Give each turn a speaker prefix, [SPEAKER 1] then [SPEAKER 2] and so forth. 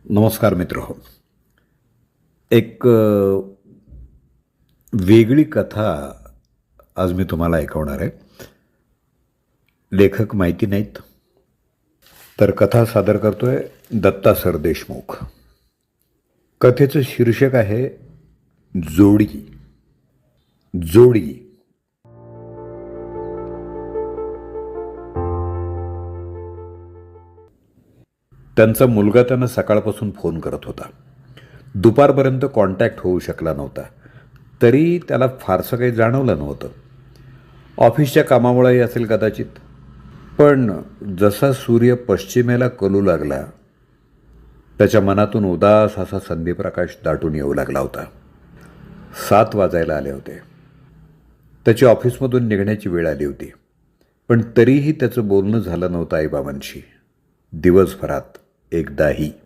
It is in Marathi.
[SPEAKER 1] नमस्कार मित्र हो. एक वेगळी कथा आज मी तुम्हाला ऐकवणार आहे. लेखक माहिती नाहीत, तर कथा सादर करतोय दत्ता सर देशमुख. कथेचं शीर्षक आहे जोडी. जोडी. त्यांचा मुलगा त्यांना सकाळपासून फोन करत होता. दुपारपर्यंत कॉन्टॅक्ट होऊ शकला नव्हता, तरी त्याला फारसं काही जाणवलं नव्हतं. ऑफिसच्या कामामुळेही असेल कदाचित. पण जसा सूर्य पश्चिमेला कलू लागला, त्याच्या मनातून उदास असा संधीप्रकाश दाटून येऊ लागला होता. 7 वाजायला आले होते. त्याची ऑफिसमधून निघण्याची वेळ आली होती. पण तरीही त्याचं बोलणं झालं नव्हतं आईबाबांशी, दिवसभरात एकदाही.